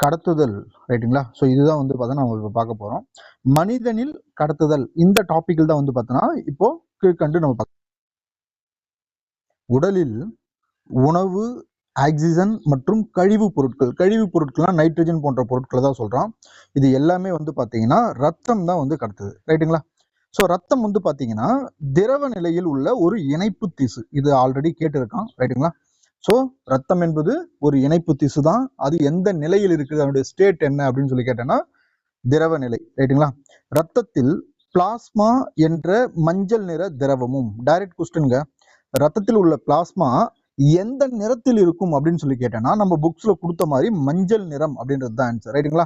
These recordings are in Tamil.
கடத்துதல் ரைட்டுங்களா. ஸோ இதுதான் வந்து பார்த்தா நம்ம இப்போ பார்க்க போகிறோம். மனிதனில் கடத்துதல் இந்த டாப்பிக்கில் தான் வந்து பார்த்தோன்னா இப்போ கீழ்கண்டு நம்ம பார்க்க. உடலில் உணவு, ஆக்சிஜன் மற்றும் கழிவுப் பொருட்கள்லாம் நைட்ரஜன் போன்ற பொருட்களை தான் சொல்கிறோம். இது எல்லாமே வந்து பார்த்தீங்கன்னா ரத்தம் தான் வந்து கடத்துது ரைட்டுங்களா. ஸோ ரத்தம் வந்து பார்த்தீங்கன்னா திரவ நிலையில் உள்ள ஒரு இணைப்பு திசு. இது ஆல்ரெடி கேட்டிருக்கான் ரைட்டுங்களா. ஸோ ரத்தம் என்பது ஒரு இணைப்பு திசு தான். அது எந்த நிலையில் இருக்குது, அதனுடைய ஸ்டேட் என்ன அப்படின்னு சொல்லி கேட்டேன்னா திரவ நிலை ரைட்டுங்களா. ரத்தத்தில் பிளாஸ்மா என்ற மஞ்சள் நிற திரவமும், டைரக்ட் கொஸ்டின்ங்க, ரத்தத்தில் உள்ள பிளாஸ்மா எந்த நிறத்தில் இருக்கும் அப்படின்னு சொல்லி கேட்டேன்னா நம்ம புக்ஸ்ல கொடுத்த மாதிரி மஞ்சள் நிறம் அப்படின்றது தான் ஆன்சர் ரைட்டுங்களா.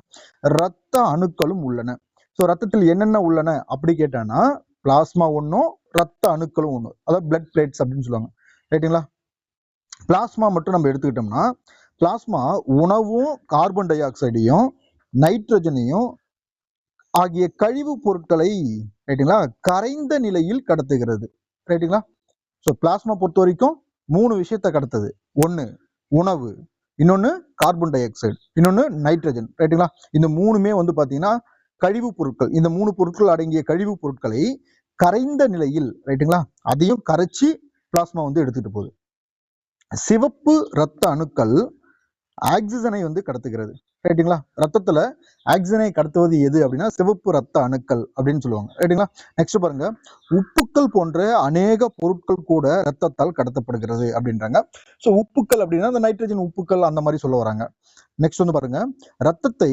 ரத்த அணுக்களும் உள்ளன. ஸோ ரத்தத்தில் என்னென்ன உள்ளன அப்படி கேட்டானா பிளாஸ்மா ஒன்றும் ரத்த அணுக்களும் ஒன்று, அதாவது பிளட் பிளேட்ஸ் அப்படின்னு சொல்லுவாங்க ரைட்டுங்களா. பிளாஸ்மா மட்டும் நம்ம எடுத்துக்கிட்டோம்னா பிளாஸ்மா உணவும் கார்பன் டை ஆக்சைடையும் நைட்ரஜனையும் ஆகிய கழிவுப் பொருட்களை ரைட்டுங்களா கரைந்த நிலையில் கடத்துகிறது ரைட்டுங்களா. ஸோ பிளாஸ்மா பொறுத்த வரைக்கும் 3 விஷயத்த கடத்துது. ஒன்று உணவு, இன்னொன்று கார்பன் டை ஆக்சைடு, இன்னொன்று நைட்ரஜன் ரைட்டுங்களா. இந்த 3மே வந்து பார்த்தீங்கன்னா கழிவுப் பொருட்கள். இந்த 3 பொருட்கள் அடங்கிய கழிவுப் பொருட்களை கரைந்த நிலையில் ரைட்டுங்களா அதையும் கரைச்சி பிளாஸ்மா வந்து எடுத்துட்டு போகுது. சிவப்பு ரத்த அணுக்கள் ஆக்சிஜனை வந்து கடத்துகிறது ரைட்டுங்களா. ரத்தத்துல ஆக்சிஜனை கடத்துவது எது அப்படின்னா சிவப்பு ரத்த அணுக்கள் அப்படின்னு சொல்லுவாங்க ரைட்டுங்களா. நெக்ஸ்ட் பாருங்க, உப்புக்கள் போன்ற அநேக பொருட்கள் கூட ரத்தத்தால் கடத்தப்படுகிறது அப்படின்றாங்க. ஸோ உப்புக்கள் அப்படின்னா இந்த நைட்ரஜன் உப்புக்கள் அந்த மாதிரி சொல்ல வராங்க. நெக்ஸ்ட் வந்து பாருங்க, ரத்தத்தை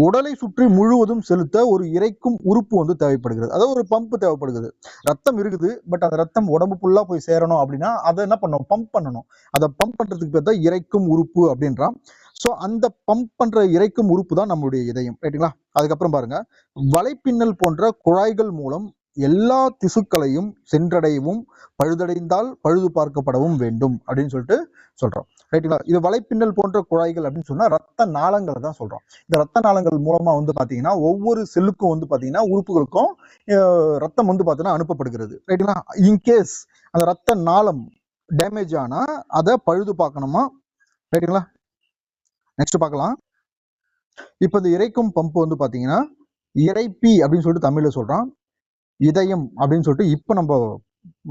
உடலை சுற்றி முழுவதும் செலுத்த ஒரு இறைக்கும் உறுப்பு வந்து தேவைப்படுகிறது, அதாவது ஒரு பம்ப் தேவைப்படுகிறது. ரத்தம் இருக்குது, பட் அந்த ரத்தம் உடம்பு ஃபுல்லா போய் சேரணும் அப்படின்னா அதை என்ன பண்ணணும், பம்ப் பண்ணணும். அதை பம்ப் பண்றதுக்கு பேர் தான் இறைக்கும் உறுப்பு அப்படின்றான். ஸோ அந்த பம்ப் பண்ற இறைக்கும் உறுப்பு தான் நம்மளுடைய இதயம் ரைட்டுங்களா. அதுக்கப்புறம் பாருங்க, வலைப்பின்னல் போன்ற குழாய்கள் மூலம் எல்லா திசுக்களையும் சென்றடையவும் பழுதடைந்தால் பழுது பார்க்கப்படவும் வேண்டும் அப்படின்னு சொல்லிட்டு சொல்றோம் ரைட்டுங்களா. இது வலைப்பின்னல் போன்ற குழாய்கள் அப்படின்னு சொன்னா ரத்த நாளங்களை தான் சொல்றோம். இந்த ரத்த நாளங்கள் மூலமா வந்து பாத்தீங்கன்னா ஒவ்வொரு செல்லுக்கும் வந்து பாத்தீங்கன்னா உறுப்புகளுக்கும் ரத்தம் வந்து பாத்தீங்கன்னா அனுப்பப்படுகிறது ரைட்டுங்களா. இன்கேஸ் அந்த ரத்த நாளம் டேமேஜ் ஆனா அதை பழுது பார்க்கணுமா ரைட்டுங்களா. நெக்ஸ்ட் பார்க்கலாம். இப்ப இந்த இறைக்கும் பம்ப் வந்து பாத்தீங்கன்னா இறைப்பி அப்படின்னு சொல்லிட்டு தமிழ்ல சொல்றான். இதயம் அப்படின்னு சொல்லிட்டு இப்ப நம்ம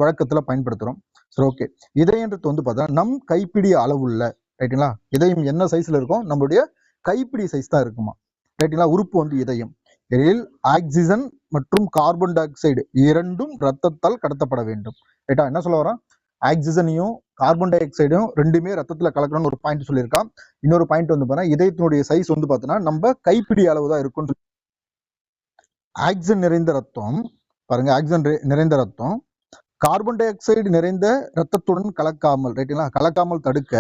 வழக்கத்துல பயன்படுத்துறோம். சரி ஓகே. இதயன்றது வந்து பார்த்தா நம் கைப்பிடி அளவுள்ள ரைட்டுங்களா. இதயம் என்ன சைஸ்ல இருக்கும், நம்மளுடைய கைப்பிடி சைஸ் தான் இருக்குமா ரைட்டுங்களா. உறுப்பு வந்து இதயம். இதில் ஆக்சிஜன் மற்றும் கார்பன் டை ஆக்சைடு இரண்டும் ரத்தத்தால் கடத்தப்பட வேண்டும் ரைட்டா. என்ன சொல்ல வரோம், ஆக்சிஜனையும் கார்பன் டை ஆக்சைடும் ரெண்டுமே ரத்தத்துல கலக்கணும்னு ஒரு பாயிண்ட் சொல்லியிருக்கான். இன்னொரு பாயிண்ட் வந்து பார்த்தா இதயத்தினுடைய சைஸ் வந்து பார்த்தோன்னா நம்ம கைப்பிடி அளவு தான் இருக்கும். ஆக்சிஜன் நிறைந்த ரத்தம் பாருங்க, ஆக்சிஜன் நிறைந்த ரத்தம் கார்பன் டை ஆக்சைடு நிறைந்த ரத்தத்துடன் கலக்காமல் ரைட்டுங்களா, கலக்காமல் தடுக்க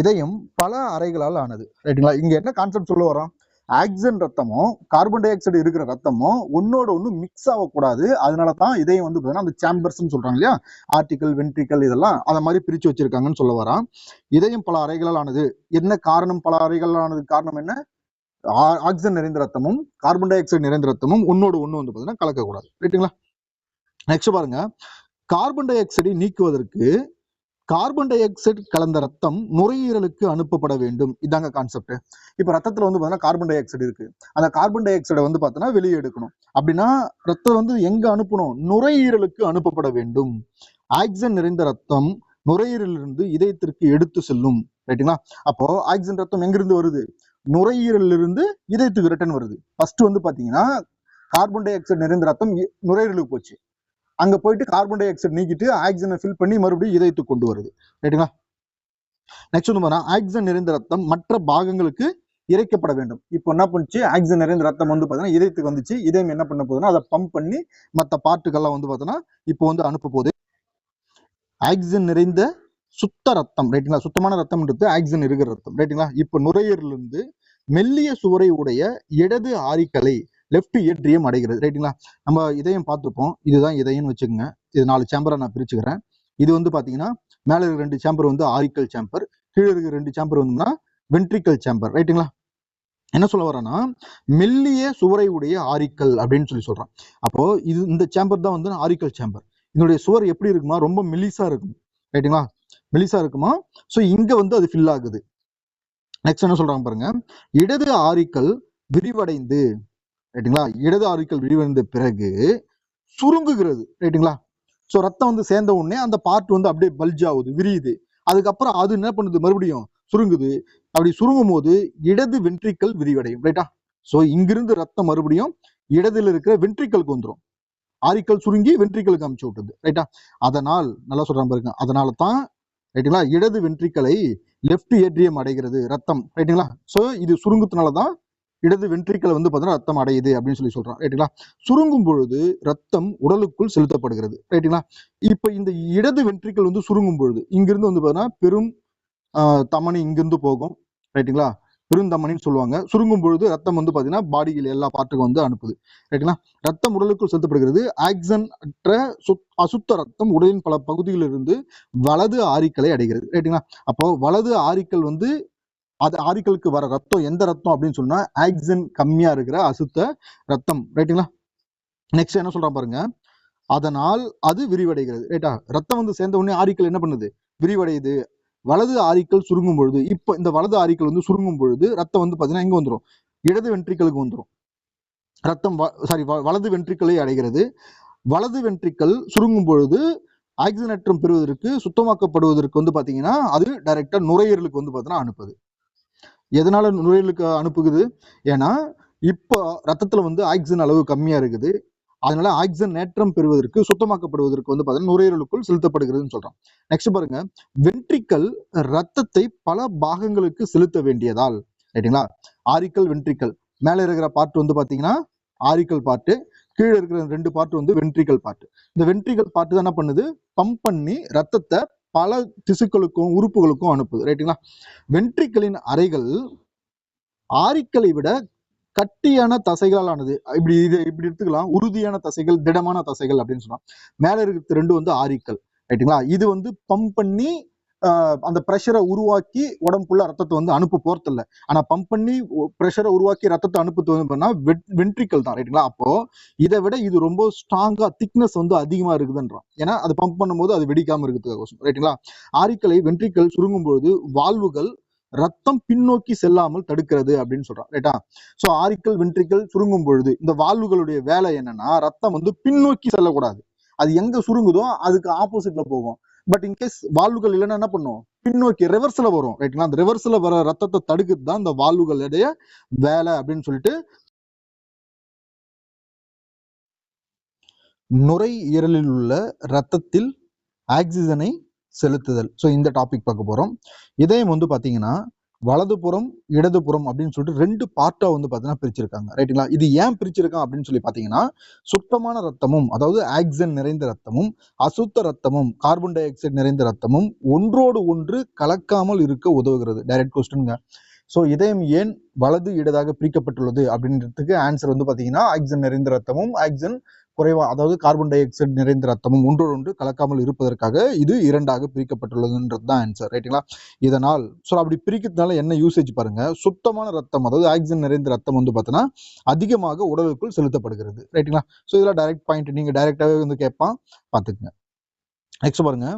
இதயம் பல அறைகளால் ஆனது ரைட்டுங்களா. இங்க என்ன கான்செப்ட் சொல்ல வரோம், ஆக்சிஜன் ரத்தமும் கார்பன் டை ஆக்சைடு இருக்கிற ரத்தமும் ஒன்னோட ஒன்று மிக்ஸ் ஆகக்கூடாது. அதனால தான் இதயம் வந்து அந்த சாம்பர்ஸ் சொல்றாங்க இல்லையா, ஆர்டிகல் வென்ட்ரிக்கல் இதெல்லாம் அதை மாதிரி பிரிச்சு வச்சிருக்காங்கன்னு சொல்ல வரான். இதயம் பல அறைகளால் ஆனது. என்ன காரணம் பல அறைகளால் ஆனது, காரணம் என்ன, ஆக்சிஜன் நிறைந்த ரத்தமும் கார்பன் டை ஆக்சைடு நிறைந்த ரத்தமும் ஒன்னோட ஒன்று வந்து பார்த்தீங்கன்னா கலக்கக்கூடாது ரைட்டுங்களா. நெக்ஸ்ட் பாருங்க, கார்பன் டை ஆக்சைடை நீக்குவதற்கு கார்பன் டை ஆக்சைடு கலந்த ரத்தம் நுரையீரலுக்கு அனுப்பப்பட வேண்டும். இதாங்க கான்செப்ட். இப்ப ரத்தத்துல வந்து பார்த்தீங்கன்னா கார்பன் டை ஆக்சைடு இருக்கு, அந்த கார்பன் டை ஆக்சைடை வந்து பார்த்தோன்னா வெளியே எடுக்கணும் அப்படின்னா ரத்தம் வந்து எங்க அனுப்பணும், நுரையீரலுக்கு அனுப்பப்பட வேண்டும். ஆக்சிஜன் நிறைந்த ரத்தம் நுரையீரலிருந்து இதயத்திற்கு எடுத்து செல்லும் ரைட்டுங்களா. அப்போ ஆக்சிஜன் ரத்தம் எங்கிருந்து வருது, நுரையீரலிருந்து இதயத்துக்கு ரிட்டர்ன் வருது. ஃபர்ஸ்ட் வந்து பாத்தீங்கன்னா கார்பன் டை ஆக்சைடு நிறைந்த ரத்தம் நுரையீரலுக்கு போச்சு, அங்க போயிட்டு கார்பன் டை ஆக்சைடு நீக்கிட்டு ஆக்சிஜனை ஃபில் பண்ணி மறுபடியும் இதயத்துக்கு கொண்டு வருது ரைட்டுங்களா. நெக்ஸ்ட் வந்து பார்த்தா ஆக்சிஜன் நிறைந்த ரத்தம் மற்ற பாகங்களுக்கு இறைக்கப்பட வேண்டும். இப்போ என்ன பண்ணுச்சு, ஆக்சிஜன் நிறைந்த ரத்தம் வந்து பார்த்தீங்கன்னா இதயத்துக்கு வந்துச்சு, இதயம் என்ன பண்ண போகுதுன்னா அதை பம்ப் பண்ணி மற்ற பார்ட்டுகள்லாம் வந்து பார்த்தோன்னா இப்போ வந்து அனுப்ப போகுது. ஆக்சிஜன் நிறைந்த சுத்த ரத்தம் ரைட்டுங்களா, சுத்தமான ரத்தம்ன்றது ஆக்சிஜன் இருக்கிற ரத்தம் ரைட்டுங்களா. இப்போ நுரையீரலிருந்து மெல்லிய சுவரை உடைய இடது ஆரிக்கலை லெஃப்ட் ஏட்ரியம் அடைகிறது ரைட்டுங்களா. நம்ம இதயம் பார்த்துருப்போம், இதுதான் இதயம்னு வச்சுக்கோங்க. இது 4 சேம்பரை நான் பிரிச்சுக்கிறேன். இது வந்து பாத்தீங்கன்னா மேல இருக்க 2 சேம்பர் வந்து ஆரிக்கல் சேம்பர், கீழே இருக்க 2 சேம்பர் வந்துன்னா வென்ட்ரிக்கல் சேம்பர் ரைட்டுங்களா. என்ன சொல்ல வரேன்னா மெல்லிய சுவரை உடைய ஆரிக்கல் அப்படின்னு சொல்லி சொல்றான். அப்போ இது இந்த சேம்பர் தான் வந்து ஆரிக்கல் சேம்பர். இதனுடைய சுவர் எப்படி இருக்குமா, ரொம்ப மெலிசா இருக்கும் ரைட்டுங்களா, மெலிசா இருக்குமா. ஸோ இங்க வந்து அது ஃபில் ஆகுது. நெக்ஸ்ட் என்ன சொல்றாங்க பாருங்க, இடது ஆரிக்கல் விரிவடைந்து, ரைட்டுங்களா, இடது ஆரிக்கல் விரிவடைந்த பிறகு சுருங்குகிறது, ரைட்டுங்களா. ஸோ ரத்தம் வந்து சேர்ந்த உடனே அந்த பார்ட் வந்து அப்படியே பல்ஜ் ஆகுது, விரியுது. அதுக்கப்புறம் அது என்ன பண்ணுது, மறுபடியும் சுருங்குது. அப்படி சுருங்கும் போது இடது வென்ட்ரிக்கல் விரிவடையும், ரைட்டா. ஸோ இங்கிருந்து ரத்தம் மறுபடியும் இடதுல இருக்கிற வென்ட்ரிக்கலுக்கு வந்துடும். ஆரிக்கல் சுருங்கி வென்ட்ரிக்கலுக்கு அமுச்சு விட்டுது, ரைட்டா. அதனால் நல்லா சொல்றாங்க பாருங்க, அதனால தான் ரைட்டுங்களா இடது வென்ட்ரிக்கலை லெஃப்ட் ஏட்ரியம் அடைகிறது ரத்தம், ரைட்டுங்களா. ஸோ இது சுருங்குறதுனால தான் இடது வென்ட்ரிக்கல் வந்து பார்த்தீங்கன்னா ரத்தம் அடையுது அப்படின்னு சொல்லி சொல்றான், ரைட்டுங்களா. சுருங்கும் பொழுது ரத்தம் உடலுக்குள் செலுத்தப்படுகிறது, ரைட்டுங்களா. இப்போ இந்த இடது வென்ட்ரிக்கல் வந்து சுருங்கும் பொழுது இங்கிருந்து வந்து பார்த்தீங்கன்னா பெரும் தமனி இங்கிருந்து போகும், ரைட்டுங்களா. பெருந்தமனின்னு சொல்லுவாங்க. சுருங்கும் பொழுது ரத்தம் வந்து பார்த்தீங்கன்னா பாடியில் எல்லா பார்ட்டுக்கும் வந்து அனுப்புது, ரைட்டுங்களா. ரத்தம் உடலுக்குள் செலுத்தப்படுகிறது. ஆக்சன் அற்ற அசுத்த ரத்தம் உடலின் பல பகுதிகளிலிருந்து வலது ஆரிக்கலை அடைகிறது, ரைட்டுங்களா. அப்போ வலது ஆரிக்கல் வந்து அது ஆரிக்கலுக்கு வர ரத்தம் எந்த ரத்தம் அப்படின்னு சொன்னா ஆக்சிஜன் கம்மியா இருக்கிற அசுத்த ரத்தம், ரைட்டுங்களா. நெக்ஸ்ட் என்ன சொல்றான் பாருங்க, அதனால் அது விரிவடைகிறது, ரைட்டா. ரத்தம் வந்து சேர்ந்த உடனே ஆரிக்கல் என்ன பண்ணுது, விரிவடையுது. வலது ஆரிக்கல் சுருங்கும் பொழுது, இப்போ இந்த வலது ஆரிக்கல் வந்து சுருங்கும் பொழுது ரத்தம் வந்து பாத்தீங்கன்னா எங்க வந்துடும், இடது வென்ட்ரிக்கலுக்கு வந்துடும். ரத்தம் சாரி வலது வென்ட்ரிக்கலை அடைகிறது. வலது வென்ட்ரிக்கல் சுருங்கும் பொழுது ஆக்சிஜனேற்றம் பெறுவதற்கு சுத்தமாக்கப்படுவதற்கு வந்து பாத்தீங்கன்னா அது டைரக்டா நுரையீரலுக்கு வந்து பாத்தீங்கன்னா அனுப்புது. எதனால நுரையீரலுக்கு அனுப்புகுது, ஏன்னா இப்போ ரத்தத்துல வந்து ஆக்சிஜன் அளவு கம்மியா இருக்குது. அதனால ஆக்சிஜன் நேற்றம் பெறுவதற்கு சுத்தமாக்கப்படுவதற்கு வந்து பார்த்தீங்கன்னா நுரையீரலுக்குள் செலுத்தப்படுகிறதுன்னு சொல்றோம். நெக்ஸ்ட் பாருங்க, வென்ட்ரிக்கல் ரத்தத்தை பல பாகங்களுக்கு செலுத்த வேண்டியதால், ரைட்டுங்களா. ஆரிக்கல் வென்ட்ரிக்கல் மேல இருக்கிற பார்ட் வந்து பாத்தீங்கன்னா ஆரிக்கல் பார்ட், கீழே இருக்கிற ரெண்டு பார்ட் வந்து வென்ட்ரிக்கல் பார்ட். இந்த வென்ட்ரிக்கல் பார்ட் தான் என்ன பண்ணுது, பம்ப் பண்ணி ரத்தத்தை பல திசுக்களுக்கும் உறுப்புகளுக்கும் அனுப்புது, ரைட்டுங்களா. வென்ட்ரிக்கலின் அறைகள் ஆரிக்கலை விட கட்டியான தசைகளால் ஆனது. இப்படி எடுத்துக்கலாம், உறுதியான தசைகள், திடமான தசைகள் அப்படின்னு சொன்னா. மேல இருக்கிறது ரெண்டு வந்து ஆரிக்கல், ரைட்டுங்களா. இது வந்து பம்ப் பண்ணி அந்த ப்ரெஷரை உருவாக்கி உடம்புக்குள்ள ரத்தத்தை வந்து அனுப்ப போறது இல்லை. ஆனா பம்ப் பண்ணி ப்ரெஷரை உருவாக்கி ரத்தத்தை அனுப்புறது வந்து பண்ணா வென்ட்ரிக்கல் தான், ரைட்டுங்களா. அப்போ இதை விட இது ரொம்ப ஸ்ட்ராங்கா திக்னஸ் வந்து அதிகமா இருக்குதுன்றான். ஏன்னா அது பம்ப் பண்ணும்போது அது வெடிக்காம இருக்கிறதுக்கோசம், ரைட்டுங்களா. ஆரிக்கலை வென்ட்ரிக்கல் சுருங்கும் பொழுது வால்வுகள் ரத்தம் பின்னோக்கி செல்லாமல் தடுக்கிறது அப்படின்னு சொல்றான், ரைட்டா. ஸோ ஆரிக்கல் வென்ட்ரிக்கல் சுருங்கும் பொழுது இந்த வால்வுகளுடைய வேலை என்னன்னா ரத்தம் வந்து பின்னோக்கி செல்லக்கூடாது. அது எங்க சுருங்குதோ அதுக்கு ஆப்போசிட்ல போகும். பட் இன்கேஸ் வால்வுகள் இல்லைன்னா என்ன பண்ணும், பின்னோக்கி ரிவர்ஸ்ல வரும், ரைட்டுங்களா. அந்த ரிவர்ஸ்ல வர ரத்தத்தை தடுக்கிறது தான் இந்த வால்வுகளுடைய வேலை அப்படின்னு சொல்லிட்டு நுரையீரலில் உள்ள ரத்தத்தில் ஆக்சிஜனை செலுத்துதல். ஸோ இந்த டாபிக் பார்க்க போறோம். இதயம் வந்து பாத்தீங்கன்னா வலதுபுறம் இடதுபுறம் அப்படின்னு சொல்லிட்டு ரெண்டு பார்ட்டா வந்து பாத்தீங்கன்னா பிரிச்சிருக்காங்க, ரைட்டுங்களா. இது ஏன் பிரிச்சிருக்கான் அப்படின்னு சொல்லி பாத்தீங்கன்னா சுத்தமான ரத்தமும் அதாவது ஆக்சிஜன் நிறைந்த ரத்தமும் அசுத்த ரத்தமும் கார்பன் டை ஆக்சைடு நிறைந்த ரத்தமும் ஒன்றோடு ஒன்று கலக்காமல் இருக்க உதவுகிறது. டைரக்ட் கொஸ்டின்ங்க. ஸோ இதயம் ஏன் வலது இடதாக பிரிக்கப்பட்டுள்ளது அப்படின்றதுக்கு ஆன்சர் வந்து பாத்தீங்கன்னா ஆக்சிஜன் நிறைந்த ரத்தமும் ஆக்சிஜன் குறைவா அதாவது கார்பன் டை ஆக்சைடு நிறைந்த ரத்தமும் ஒன்றோடு ஒன்று கலக்காமல் இருப்பதற்காக இது இரண்டாக பிரிக்கப்பட்டுள்ளதுன்றது தான் ஆன்சர், ரைட்டுங்களா. இதனால் ஸோ அப்படி பிரிக்கிறதுனால என்ன யூசேஜ் பாருங்க, சுத்தமான ரத்தம் அதாவது ஆக்சிஜன் நிறைந்த ரத்தம் வந்து பார்த்தீங்கன்னா அதிகமாக உடலுக்குள் செலுத்தப்படுகிறது, ரைட்டுங்களா. ஸோ இதெல்லாம் டைரக்ட் பாயிண்ட், நீங்க டைரக்டாவே வந்து கேட்பான், பார்த்துக்குங்க. நெக்ஸ்ட் பாருங்க,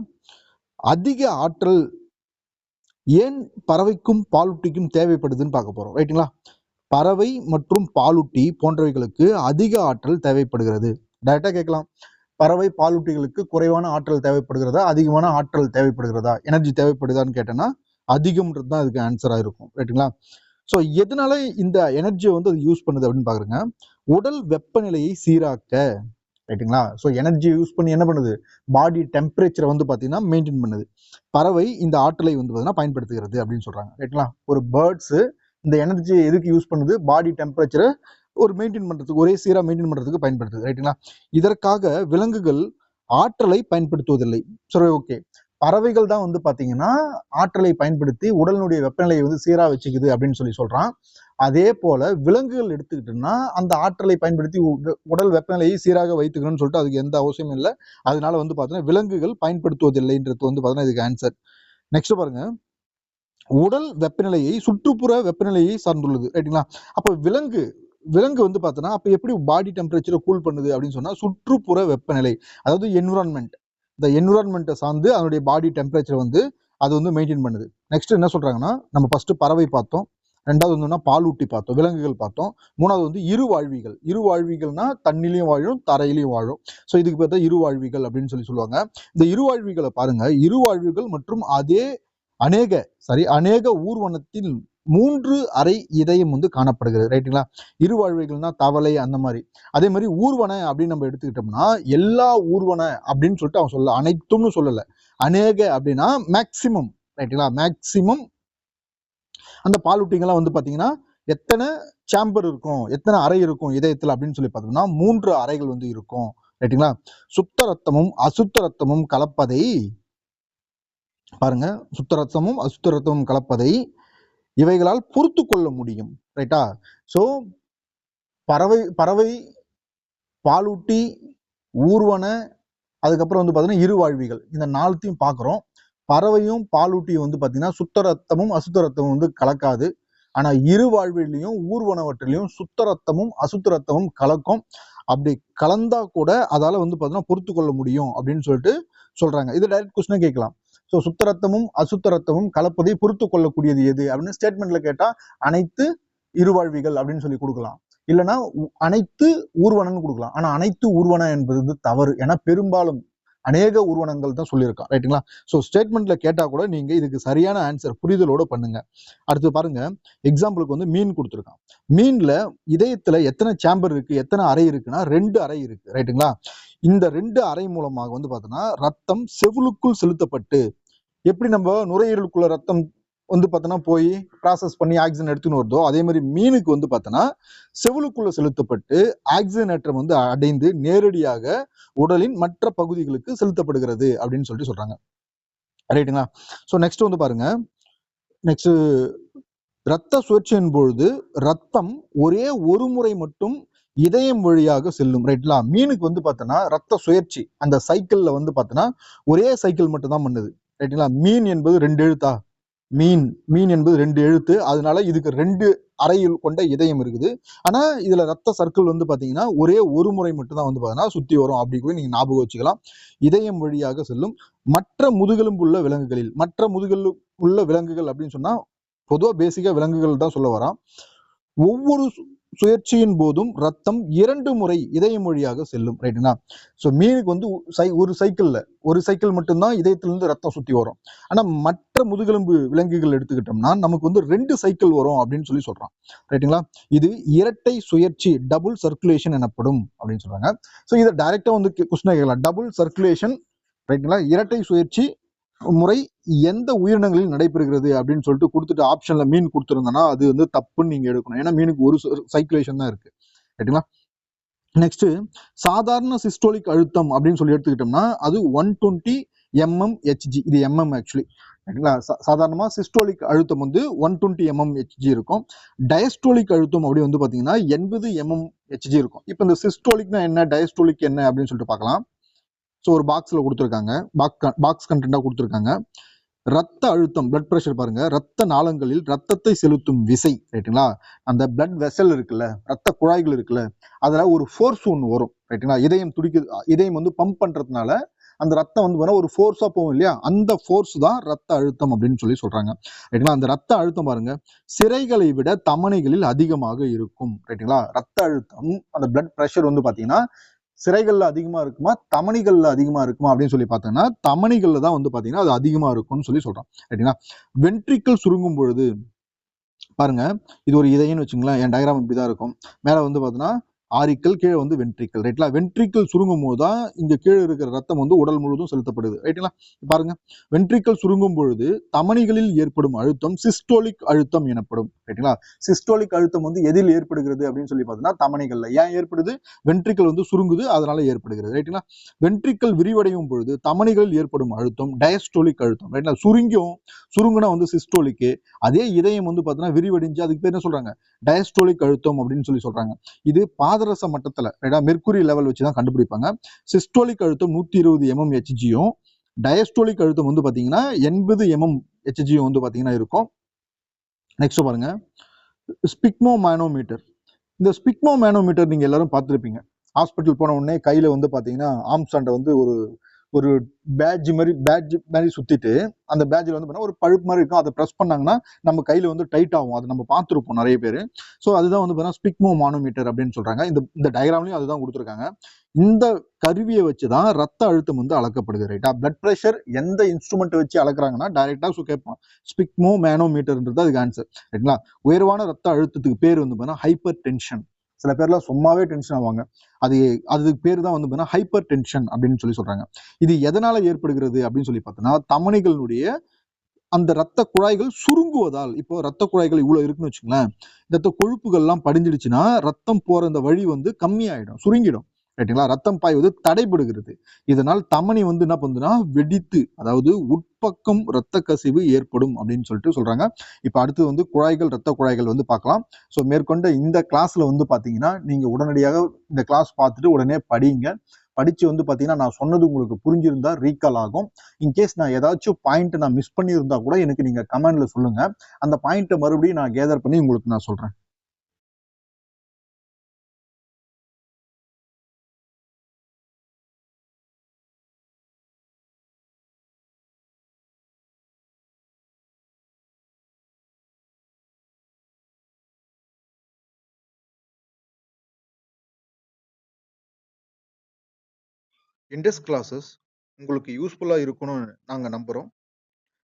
அதிக ஆற்றல் ஏன் பறவைக்கும் பாலூட்டிக்கும் தேவைப்படுதுன்னு பார்க்க போறோம், ரைட்டுங்களா. பறவை மற்றும் பாலூட்டி போன்றவைகளுக்கு அதிக ஆற்றல் தேவைப்படுகிறது. டைரக்டா கேட்கலாம், பறவை பாலூட்டிகளுக்கு குறைவான ஆற்றல் தேவைப்படுகிறதா அதிகமான ஆற்றல் தேவைப்படுகிறதா எனர்ஜி தேவைப்படுதான்னு கேட்டேன்னா அதிகம்ன்றது தான் இதுக்கு ஆன்சரா இருக்கும், ரைட்டுங்களா. ஸோ எதனால இந்த எனர்ஜியை வந்து அது யூஸ் பண்ணுது அப்படின்னு பாக்குறேங்க, உடல் வெப்பநிலையை சீராக்க, ரைட்டுங்களா. ஸோ எனர்ஜியை யூஸ் பண்ணி என்ன பண்ணுது, பாடி டெம்பரேச்சரை வந்து பார்த்தீங்கன்னா மெயின்டைன் பண்ணுது. பறவை இந்த ஆற்றலை வந்து பார்த்தீங்கன்னா பயன்படுத்துகிறது அப்படின்னு சொல்றாங்க, ரைட்டுங்களா. ஒரு பேர்ட்ஸ் இந்த எனர்ஜியை எதுக்கு யூஸ் பண்ணுது, பாடி டெம்பரேச்சரை ஒரு மெயின்டைன் பண்றதுக்கு, ஒரே சீரா மெயின்டைன் பண்றதுக்கு பயன்படுத்துது, ரைட்டுங்களா. இதற்காக விலங்குகள் ஆற்றலை பயன்படுத்துவதில்லை. சரி, ஓகே. பறவைகள் தான் வந்து பாத்தீங்கன்னா ஆற்றலை பயன்படுத்தி உடலினுடைய வெப்பநிலையை வந்து சீரா வச்சுக்குது அப்படின்னு சொல்லி சொல்றான். அதே போல விலங்குகள் எடுத்துக்கிட்டோம்னா அந்த ஆற்றலை பயன்படுத்தி உடல் வெப்பநிலையை சீராக வைத்துக்கணும்னு சொல்லிட்டு அதுக்கு எந்த அவசியமும் இல்லை. அதனால வந்து பாத்தீங்கன்னா விலங்குகள் பயன்படுத்துவதில்லைன்றது வந்து பாத்தீங்கன்னா இதுக்கு ஆன்சர். நெக்ஸ்ட் பாருங்க, உடல் வெப்பநிலையை சுற்றுப்புற வெப்பநிலையை சார்ந்துள்ளது, ரைட்டுங்களா. அப்போ விலங்கு விலங்கு வந்து பார்த்தோன்னா அப்போ எப்படி பாடி டெம்பரேச்சரை கூல் பண்ணுது அப்படின்னு சொன்னா சுற்றுப்புற வெப்பநிலை அதாவது என்விரான்மெண்ட், இந்த என்விரான்மெண்ட்டை சார்ந்து அதனுடைய பாடி டெம்பரேச்சர் வந்து அது வந்து மெயின்டைன் பண்ணுது. நெக்ஸ்ட் என்ன சொல்றாங்கன்னா, நம்ம ஃபர்ஸ்ட் பறவை பார்த்தோம், ரெண்டாவது வந்து பாலூட்டி பார்த்தோம், விலங்குகள் பார்த்தோம், மூணாவது வந்து இருவாழ்விகள். இருவாழ்விகள்னா தண்ணிலையும் வாழும் தரையிலையும் வாழும். ஸோ இதுக்கு பேர் தான் இருவாழ்விகள் அப்படின்னு சொல்லுவாங்க. இந்த இருவாழ்விகளை பாருங்க, இருவாழ்விகள் மற்றும் அநேக ஊர்வனத்தில் 3 அறை இதயம் வந்து காணப்படுகிறது. ரைட்டுங்களா? இருவாழ்விகள்னா தவளை அந்த மாதிரி. அதே மாதிரி ஊர்வன அப்படின்னு நம்ம எடுத்துக்கிட்டோம்னா எல்லா ஊர்வன அப்படின்னு சொல்லிட்டு அவன் சொல்ல, அனைத்தும்னு சொல்லல, அநேக அப்படின்னா மேக்சிமம். ரைட்டுங்களா? மேக்சிமம் அந்த பாலூட்டிங்கெல்லாம் வந்து பாத்தீங்கன்னா எத்தனை சேம்பர் இருக்கும், எத்தனை அறை இருக்கும் இதயத்துல அப்படின்னு சொல்லி பார்த்தோம்னா 3 அறைகள் வந்து இருக்கும். ரைட்டுங்களா? சுத்த ரத்தமும் அசுத்த ரத்தமும் கலப்பதை பாருங்க, சுத்த ரத்தமும் அசுத்த ரத்தமும் கலப்பதை இவைகளால் பொறுத்து கொள்ள முடியும். ரைட்டா? சோ பறவை, பாலூட்டி, ஊர்வன, அதுக்கப்புறம் வந்து பாத்தீங்கன்னா இருவாழ்விகள், இந்த 4த்தையும் பாக்குறோம். பறவையும் பாலூட்டியும் வந்து பாத்தீங்கன்னா சுத்த ரத்தமும் அசுத்த ரத்தமும் வந்து கலக்காது. ஆனா இருவாழ்விலையும் ஊர்வனவற்றிலையும் சுத்த ரத்தமும் அசுத்த ரத்தமும் கலக்கும். அப்படி கலந்தா கூட அதால வந்து பாத்தீங்கன்னா பொறுத்து கொள்ள முடியும் அப்படின்னு சொல்லிட்டு சொல்றாங்க. இது டைரக்ட் கொஸ்டினே கேட்கலாம். ஸோ சுத்த ரத்தமும் அசுத்த ரத்தமும் கலப்பதை பொறுத்து கொள்ளக்கூடியது எது அப்படின்னு ஸ்டேட்மெண்ட்ல கேட்டா அனைத்து இருவாழ்விகள் அப்படின்னு சொல்லி கொடுக்கலாம். இல்லைன்னா அனைத்து ஊர்வனன்னு கொடுக்கலாம். ஆனா அனைத்து ஊர்வன என்பது தவறு. ஏன்னா பெரும்பாலும் அநேக ஊர்வனங்கள் தான் சொல்லியிருக்கான். ரைட்டுங்களா? ஸோ ஸ்டேட்மெண்ட்ல கேட்டா கூட நீங்க இதுக்கு சரியான ஆன்சர் புரிதலோட பண்ணுங்க. அடுத்து பாருங்க, எக்ஸாம்பிளுக்கு வந்து மீன் கொடுத்துருக்கான். மீன்ல இதயத்துல எத்தனை சேம்பர் இருக்கு, எத்தனை அறை இருக்குன்னா 2 அறை இருக்கு. ரைட்டுங்களா? இந்த 2 அறை மூலமாக வந்து பார்த்தோன்னா ரத்தம் செவுளுக்குள் செலுத்தப்பட்டு, எப்படி நம்ம நுரையீரலுக்குள்ள ரத்தம் வந்து பார்த்தோன்னா போய் ப்ராசஸ் பண்ணி ஆக்சிஜன் எடுத்துன்னு வருதோ, அதே மாதிரி மீனுக்கு வந்து பார்த்தோன்னா செவுளுக்குள்ள செலுத்தப்பட்டு ஆக்சிஜனேற்றம் வந்து அடைந்து நேரடியாக உடலின் மற்ற பகுதிகளுக்கு செலுத்தப்படுகிறது அப்படின்னு சொல்லிட்டு சொல்றாங்க. ரைட்டுங்களா? ஸோ நெக்ஸ்ட் வந்து பாருங்க, நெக்ஸ்ட் ரத்த சுழற்சியின் பொழுது ரத்தம் ஒரே ஒரு முறை மட்டும் இதயம் வழியாக செல்லும். ரைட்லா? மீனுக்கு வந்து பார்த்தோன்னா ரத்த சுழற்சி அந்த சைக்கிள்ல வந்து பார்த்தோன்னா ஒரே சைக்கிள் மட்டும் தான் பண்ணுது. ரைட்டுங்களா? மீன் என்பது 2 எழுத்தா, மீன் என்பது 2 எழுத்து. அதனால இதுக்கு 2 அறையில் கொண்ட இதயம் இருக்குது. ஆனா இதுல ரத்த சர்க்கிள் வந்து பாத்தீங்கன்னா ஒரே ஒரு முறை மட்டும் தான் வந்து பாத்தீங்கன்னா சுத்தி வரும். அப்படி கூட நீங்க ஞாபகம் வச்சுக்கலாம். இதயம் வழியாக செல்லும். மற்ற முதுகெலும்பு உள்ள விலங்குகளில், மற்ற முதுகெலும்பு உள்ள விலங்குகள் அப்படின்னு சொன்னா பொதுவா பேசிக்கா விலங்குகள் தான் சொல்ல வரான். ஒவ்வொரு சுழற்சியின் போதும் ரத்தம் 2 முறை இதயம் வழியாக செல்லும். ரைட்டுங்களா? ஸோ மீனுக்கு வந்து ஒரு சைக்கிள் மட்டும்தான் இதயத்திலிருந்து ரத்தம் சுத்தி வரும். ஆனா மற்ற முதுகெலும்பு விலங்குகள் எடுத்துக்கிட்டோம்னா நமக்கு வந்து 2 சைக்கிள் வரும் அப்படின்னு சொல்லி சொல்றான். ரைட்டுங்களா? இது இரட்டை சுழற்சி, டபுள் சர்க்குலேஷன் எனப்படும் அப்படின்னு சொல்றாங்க. ஸோ இதை டைரக்டா வந்து கொஸ்டின் கேட்கலாம். டபுள் சர்க்குலேஷன், ரைட்டுங்களா, இரட்டை சுழற்சி முறை எந்த உயிரினங்களில் நடைபெறுகிறது அப்படின்னு சொல்லிட்டு கொடுத்துட்டு ஆப்ஷன்ல மீன் கொடுத்துருந்தோம்னா அது வந்து தப்புன்னு நீங்க எடுக்கணும். ஏன்னா மீனுக்கு ஒரு சைக்குலேஷன் தான் இருக்கு. ரைட்டுங்களா? நெக்ஸ்ட் சாதாரண சிஸ்டோலிக் அழுத்தம் அப்படின்னு சொல்லி எடுத்துக்கிட்டோம்னா அது 120 mmHg. இது mm ஆக்சுவலி. ரைட்டுங்களா? சாதாரணமா சிஸ்டோலிக் அழுத்தம் வந்து 120 mmHg இருக்கும். டயஸ்டோலிக் அழுத்தம் அப்படி வந்து பாத்தீங்கன்னா 80 mmHg இருக்கும். இப்போ இந்த சிஸ்டோலிக்னா என்ன, டயஸ்டோலிக் என்ன அப்படின்னு சொல்லிட்டு பார்க்கலாம். ஸோ ஒரு பாக்ஸ்ல கொடுத்துருக்காங்க, பாக்ஸ் கண்டென்ட்டா கொடுத்துருக்காங்க. ரத்த அழுத்தம், பிளட் பிரஷர் பாருங்க, ரத்த நாளங்களில் ரத்தத்தை செலுத்தும் விசை. ரைட்டுங்களா? அந்த பிளட் வெசல் இருக்குல்ல, ரத்த குழாய்கள் இருக்குல்ல, அதுல ஒரு ஃபோர்ஸ் ஒன்று வரும். ரைட்டுங்களா? இதயம் வந்து பம்ப் பண்றதுனால அந்த ரத்தம் வந்து ஒரு ஃபோர்ஸா போகும் இல்லையா, அந்த ஃபோர்ஸ் தான் ரத்த அழுத்தம் அப்படின்னு சொல்லி சொல்றாங்க. ரைட்டுங்களா? அந்த ரத்த அழுத்தம் பாருங்க சிரைகளை விட தமனிகளில் அதிகமாக இருக்கும். ரைட்டுங்களா? ரத்த அழுத்தம், அந்த பிளட் பிரஷர் வந்து பாத்தீங்கன்னா சிரைகள்ல அதிகமா இருக்குமா, தமனிகள்ல அதிகமா இருக்குமா அப்படின்னு சொல்லி பார்த்தோம்னா தமனிகள்ல தான் வந்து பாத்தீங்கன்னா அது அதிகமா இருக்கும்னு சொல்லி சொல்றான். ரைட்டுங்களா? வென்ட்ரிக்கிள் சுருங்கும் பொழுது பாருங்க, இது ஒரு இதயம்னு வச்சுங்களேன், என் டயக்ராம் இப்படிதான் இருக்கும். மேல வந்து பாத்தீங்கன்னா ஆரிக்கல், கீழே வந்து வென்ட்ரிக்கல். ரைட்லா? வென்ட்ரிக்கல் சுருங்கும் போது தான் இங்க கீழே இருக்கிற ரத்தம் வந்து உடல் முழுவதும் செலுத்தப்படுது. ரைட்டுங்களா? பாருங்க, வென்ட்ரிக்கல் சுருங்கும் பொழுது தமனிகளில் ஏற்படும் அழுத்தம் சிஸ்டோலிக் அழுத்தம் எனப்படும். ரைட்டுங்களா? சிஸ்டோலிக் அழுத்தம் வந்து எதில் ஏற்படுகிறது அப்படின்னு சொல்லி பார்த்தீங்கன்னா தமனிகள்ல. ஏன் ஏற்படுது? வென்ட்ரிக்கல் வந்து சுருங்குது, அதனால ஏற்படுகிறது. ரைட்டுங்களா? வென்ட்ரிக்கல் விரிவடையும் பொழுது தமனிகளில் ஏற்படும் அழுத்தம் டயஸ்டோலிக் அழுத்தம். ரைட்லா? சுருங்குனா வந்து சிஸ்டோலிக்கு, அதே இதயம் வந்து பார்த்தீங்கன்னா விரிவடைஞ்சு அதுக்கு பேர் என்ன சொல்றாங்க, டயஸ்டோலிக் அழுத்தம் அப்படின்னு சொல்லி சொல்றாங்க. இது பாதரச மட்டத்துல மெர்க்குரி லெவல் வச்சுதான் கண்டுபிடிப்பாங்க. சிஸ்டோலிக் அழுத்தம் 120 mmHg-யும் டயஸ்டோலிக் அழுத்தம் வந்து பாத்தீங்கன்னா 80 mmHg வந்து பாத்தீங்கன்னா இருக்கும். நெக்ஸ்ட் பாருங்க, ஸ்பிக்மோ மேனோமீட்டர். இந்த ஸ்பிக்மோ மேனோமீட்டர் நீங்க எல்லாரும் பார்த்திருப்பீங்க. ஹாஸ்பிட்டல் போன உடனே கையில வந்து பாத்தீங்கன்னா ஆம்ஸ்டாண்ட வந்து ஒரு ஒரு பேட்ஜ் மாதிரி சுத்திட்டு அந்த பேட்ஜில் வந்து பார்த்தீங்கன்னா ஒரு பழுப்பு மாதிரி இருக்கும். அதை ப்ரெஸ் பண்ணாங்கன்னா நம்ம கையில் வந்து டைட் ஆகும். அதை நம்ம பார்த்துருப்போம் நிறைய பேர். ஸோ அதுதான் வந்து பார்த்தீங்கன்னா ஸ்பிக்மோ மானோமீட்டர் அப்படின்னு சொல்றாங்க. இந்த டயக்ராம்லையும் அதுதான் கொடுத்துருக்காங்க. இந்த கருவியை வச்சு தான் ரத்த அழுத்தம் வந்து அளக்கப்படுது. ரைட்டா? பிளட் ப்ரெஷர் எந்த இன்ஸ்ட்ருமெண்ட் வச்சு அளக்குறாங்கன்னா டைரக்டா கேட்பான். ஸ்பிக்மோ மேனோமீட்டர்ன்றது அதுக்கு ஆன்சர். ரைட்டுங்களா? உயர்வான ரத்த அழுத்தத்துக்கு பேர் வந்து பார்த்தீங்கன்னா ஹைப்பர் டென்ஷன். சில பேர்லாம் சும்மாவே டென்ஷன் ஆவாங்க. அதுக்கு பேர் தான் வந்து பார்த்தீங்கன்னா ஹைப்பர் டென்ஷன் அப்படின்னு சொல்றாங்க. இது எதனால ஏற்படுகிறது அப்படின்னு சொல்லி பார்த்தோம்னா தமனிகளுடைய அந்த ரத்த குழாய்கள் சுருங்குவதால். இப்போ ரத்த குழாய்கள் இவ்வளவு இருக்குன்னு வச்சுங்களேன், ரத்த கொழுப்புகள்லாம் படிஞ்சிடுச்சுன்னா ரத்தம் போற இந்த வழி வந்து கம்மியாயிடும், சுருங்கிடும். ரைட்டுங்களா? ரத்தம் பாய்வது தடைபடுகிறது. இதனால் தமனி வந்து என்ன பண்ணுதுன்னா வெடித்து, அதாவது உட்பக்கம் ரத்த கசிவு ஏற்படும் அப்படின்னு சொல்றாங்க. இப்ப அடுத்து வந்து குழாய்கள், ரத்த குழாய்கள் வந்து பார்க்கலாம். ஸோ மேற்கொண்ட இந்த கிளாஸ்ல வந்து பாத்தீங்கன்னா நீங்க உடனடியாக இந்த கிளாஸ் பார்த்துட்டு உடனே படிங்க. படிச்சு வந்து பாத்தீங்கன்னா நான் சொன்னது உங்களுக்கு புரிஞ்சிருந்தா ரீகால் ஆகும். இன்கேஸ் நான் ஏதாச்சும் பாயிண்ட் நான் மிஸ் பண்ணியிருந்தா கூட எனக்கு நீங்க கமெண்ட்ல சொல்லுங்க. அந்த பாயிண்ட்டை மறுபடியும் நான் கேதர் பண்ணி உங்களுக்கு நான் சொல்றேன். இண்டெக்ஸ் கிளாஸஸ் உங்களுக்கு யூஸ்ஃபுல்லா இருக்கும்னு நாங்க நம்புறோம்.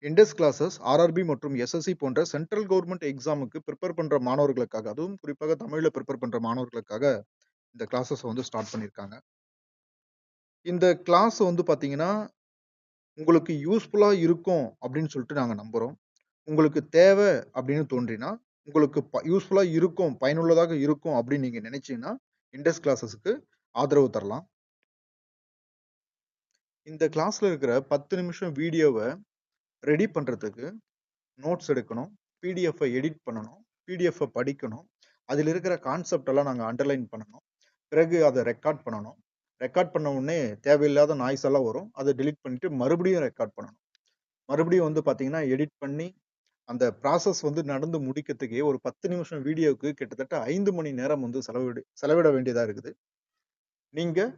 இண்டெக்ஸ் கிளாஸஸ் ஆர்ஆர்பி மற்றும் எஸ்எஸ்சி போன்ற சென்ட்ரல் கவர்மெண்ட் எக்ஸாமுக்கு ப்ரிப்பேர் பண்ற மாணவர்களுக்காக, அதுவும் குறிப்பாக தமிழ்ல ப்ரிப்பேர் பண்ற மாணவர்களுக்காக இந்த கிளாஸஸ் வந்து ஸ்டார்ட் பண்ணியிருக்காங்க. இந்த கிளாஸ் வந்து பாத்தீங்கன்னா உங்களுக்கு யூஸ்ஃபுல்லா இருக்கும் அப்படின்னு சொல்லிட்டு நாங்க நம்புறோம். உங்களுக்கு தேவை அப்படின்னு தோன்றினா, உங்களுக்கு யூஸ்ஃபுல்லா இருக்கும், பயனுள்ளதாக இருக்கும் அப்படின்னு நீங்க நினைச்சீங்கன்னா இண்டெக்ஸ் கிளாஸஸ்க்கு ஆதரவு தரலாம். இந்த கிளாஸ்ல இருக்கிற 10 நிமிஷம் வீடியோவை ரெடி பண்றதுக்கு நோட்ஸ் எடுக்கணும், பிடிஎஃப் எடிட் பண்ணணும், பிடிஎஃப் படிக்கணும், அதில் இருக்கிற கான்செப்ட் எல்லாம் நாங்கள் அண்டர்லைன் பண்ணணும், பிறகு அதை ரெக்கார்ட் பண்ணணும். ரெக்கார்ட் பண்ண உடனே தேவையில்லாத நாய்ஸ் எல்லாம் வரும், அதை டெலிட் பண்ணிட்டு மறுபடியும் ரெக்கார்ட் பண்ணணும். மறுபடியும் வந்து பார்த்தீங்கன்னா எடிட் பண்ணி அந்த ப்ராசஸ் வந்து நடந்து முடிக்கிறதுக்கே ஒரு 10 நிமிஷம் வீடியோவுக்கு கிட்டத்தட்ட 5 மணி நேரம் வந்து செலவிட வேண்டியதா இருக்குது. நீங்க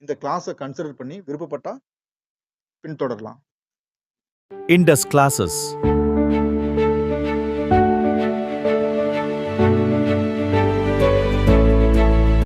இந்த கிளாஸை கன்சிடர் பண்ணி விருப்பப்பட்டா பின்தொடரலாம். Indus classes.